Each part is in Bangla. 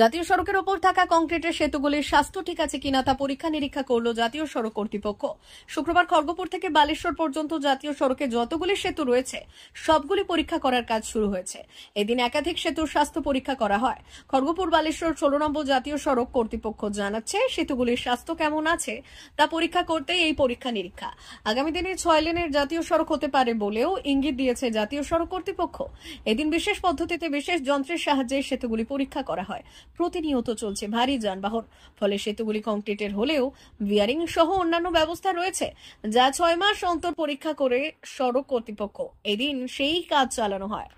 জাতীয় সড়কের ওপর থাকা কংক্রিটের সেতুগুলির স্বাস্থ্য ঠিক আছে কিনা তা পরীক্ষা নিরীক্ষা করল জাতীয় সড়ক কর্তৃপক্ষ। শুক্রবার খড়গপুর থেকে বালেশ্বর পর্যন্ত জাতীয় সড়কে যতগুলি সেতু রয়েছে সবগুলি পরীক্ষা করার কাজ শুরু হয়েছে। এদিন একাধিক সেতুর স্বাস্থ্য পরীক্ষা করা হয়। খড়গপুর বালেশ্বর 16 নম্বর জাতীয় সড়ক কর্তৃপক্ষ জানাচ্ছে সেতুগুলির স্বাস্থ্য কেমন আছে তা পরীক্ষা করতেই এই পরীক্ষা নিরীক্ষা। আগামী দিনে 6 লেনের জাতীয় সড়ক হতে পারে বলেও ইঙ্গিত দিয়েছে জাতীয় সড়ক কর্তৃপক্ষ। এদিন বিশেষ পদ্ধতিতে বিশেষ যন্ত্রের সাহায্যে সেতুগুলি পরীক্ষা করা হয়। প্রতিনিয়ত চলছে ভারী যানবাহন, ফলে সেতুগুলি কংক্রিটের হলেও বিয়ারিং সহ অন্যান্য ব্যবস্থা রয়েছে, যা 6 মাস অন্তর পরীক্ষা করে সড়ক কর্তৃপক্ষ। এদিন সেই কাজ চালানো হয়।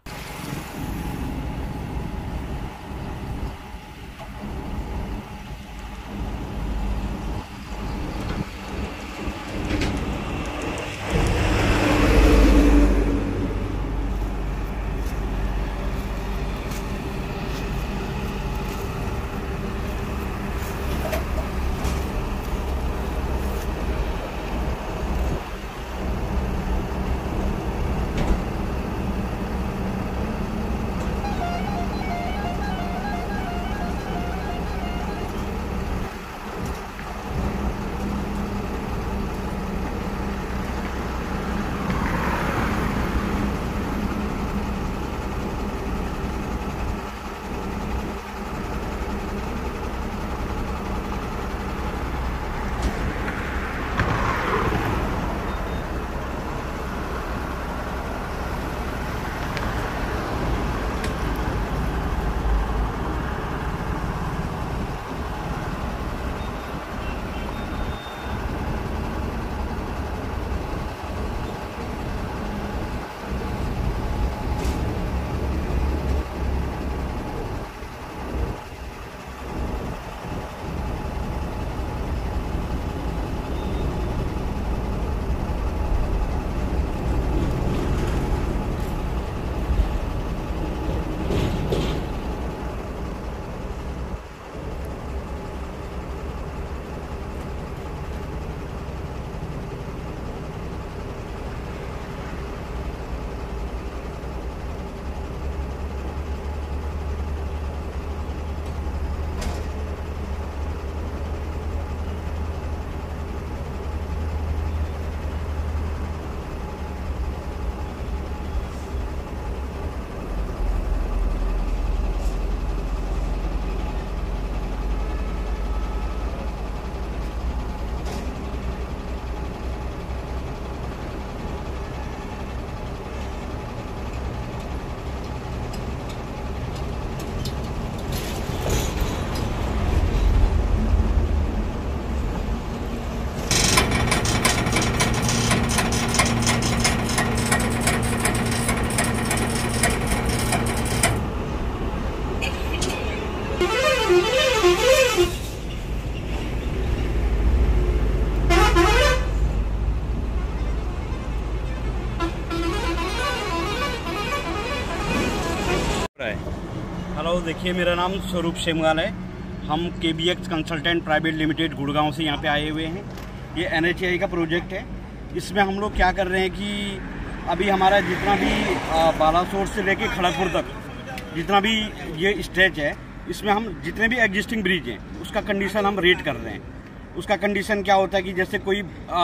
हेलो, देखिए मेरा नाम स्वरूप शेमगाल है। हम KBX consultant private limited Gurgaon से यहाँ पे आए हुए हैं। ये NHAI का प्रोजेक्ट है। इसमें हम लोग क्या कर रहे हैं कि अभी हमारा जितना भी बालासोर से लेके खड़गपुर तक जितना भी ये स्ट्रेच है, इसमें हम जितने भी एग्जिस्टिंग ब्रिज हैं उसका कंडीशन हम रेट कर रहे हैं। उसका कंडीशन क्या होता है कि जैसे कोई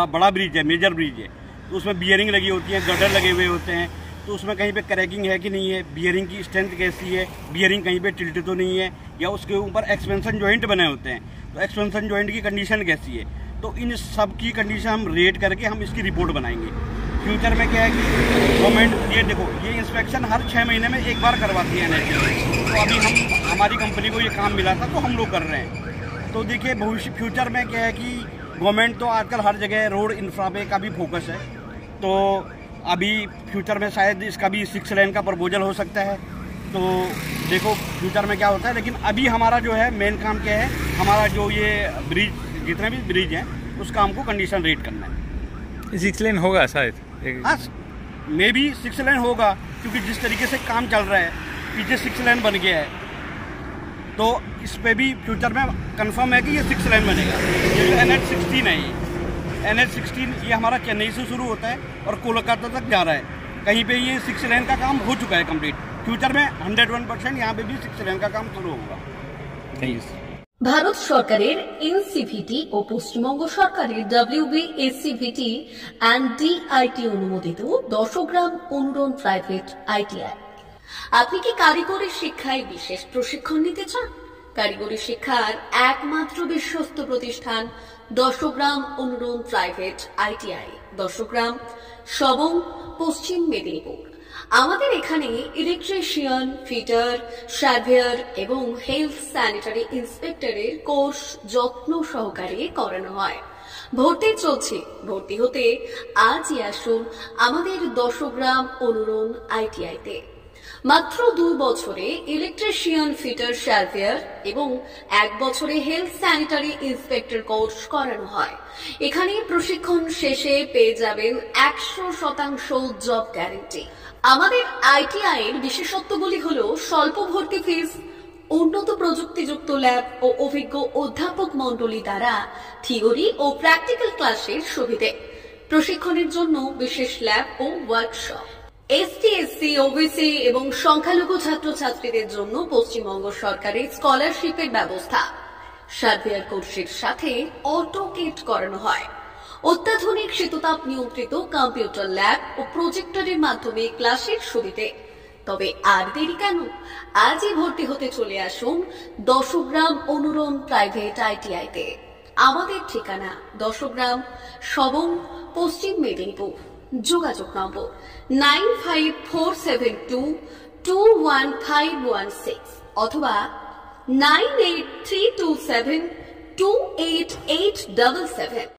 बड़ा ब्रिज है, मेजर ब्रिज है, तो उसमें बियरिंग लगी होती है, गर्डर लगे हुए होते हैं, तो उसमें कहीं पे क्रैकिंग है कि नहीं है, बियरिंग की स्ट्रेंथ कैसी है, बियरिंग कहीं पे टिल्ट तो नहीं है, या उसके ऊपर एक्सपेंशन जॉइंट बने होते हैं तो एक्सपेंशन जॉइंट की कंडीशन कैसी है। तो इन सब की कंडीशन हम रेट करके हम इसकी रिपोर्ट बनाएंगे। फ्यूचर में क्या है कि गवर्नमेंट ये देखो, ये इंस्पेक्शन हर 6 महीने में एक बार करवाती है NHAI। तो अभी हमारी कंपनी को ये काम मिला था तो हम लोग कर रहे हैं। तो देखिए भविष्य फ्यूचर में क्या है कि गवर्नमेंट तो आजकल हर जगह रोड इंफ्रा पे का भी फोकस है, तो अभी फ्यूचर में शायद इसका भी 6 लेन का प्रपोजल हो सकता है। तो देखो फ्यूचर में क्या होता है, लेकिन अभी हमारा जो है मेन काम क्या है, हमारा जो ये ब्रिज, जितने भी ब्रिज हैं उस काम को कंडीशन रेट करना है। 6 लेन होगा शायद, हाँ मे भी 6 लेन होगा, क्योंकि जिस तरीके से काम चल रहा है, पीछे 6 लेन बन गया है, तो इस पे भी फ्यूचर में कंफर्म है कि ये 6 लेन बनेगा। ये जो NH16 है, ये NH16 ये हमारा चेन्नई से शुरू होता है और कोलकाता तक जा रहा है। कहीं पे ये 6 लेन का काम हो चुका है कंप्लीट। फ्यूचर में 101% यहाँ पे भी 6 लेन का काम शुरू होगा। প্লিজ। ভারত সরকারের এনসিভিটি ও পশ্চিমবঙ্গ সরকারের WBSCVT অ্যান্ড DIT অনুমোদিত 10 গ্রাম অনুরণ প্রাইভেট ITI। আপনি কি কারিগরি শিক্ষায় বিশেষ প্রশিক্ষণ নিতে চান? কারিগরি শিক্ষার একমাত্র বিশ্বস্ত প্রতিষ্ঠান 10 গ্রাম অনুরণ প্রাইভেট ITI, 10 গ্রাম, সবং, পশ্চিম মেদিনীপুর। আমাদের এখানে ইলেকট্রিশিয়ান, ফিটার, সার্ভেয়ার এবং হেলথ স্যানিটারি ইন্সপেক্টরের কোর্স যত্ন সহকারে করানো হয়। ভর্তি চলছে। ভর্তি হতে আজই আসুন আমাদের 10 গ্রাম অনুরণ ITI-তে। মাত্র 2 বছরে ইলেকট্রিশিয়ান, ফিটার, সার্ভেয়ার এবং 1 বছরে হেলথ স্যানিটারি ইন্সপেক্টর কোর্স করানো হয়। এখানে প্রশিক্ষণ শেষে পেয়ে যাবেন 100% জব গ্যারান্টি। আমাদের ITI এর বিশেষত্বগুলি হলো স্বল্প ভর্তি ফিস, উন্নত প্রযুক্তিযুক্ত ল্যাব ও অভিজ্ঞ অধ্যাপক মণ্ডলী দ্বারা থিওরি ও প্র্যাকটিক্যাল ক্লাসের সুবিধে, প্রশিক্ষণের জন্য বিশেষ ল্যাব ও ওয়ার্কশপ, ST, SC, OBC এবং সংখ্যালঘু ছাত্রছাত্রীদের জন্য পশ্চিমবঙ্গ সরকারের স্কলারশিপের ব্যবস্থা। সার্ভেয়ার কোর্সের সাথে অটোকেট করানো হয়। অত্যাধুনিক শীততাপ নিয়ন্ত্রিত কম্পিউটার ল্যাব ও প্রজেক্টরের মাধ্যমে ক্লাসের সুবিধে। তবে আর দেরি কেন? আজই ভর্তি হতে চলে আসুন 10 গ্রাম অনুরণ প্রাইভেট ITI-তে। আমাদের ঠিকানা 10 গ্রাম, সবং, পশ্চিম মেদিনীপুর। যোগাযোগ নম্বর 9547221516 অথবা 9832728877।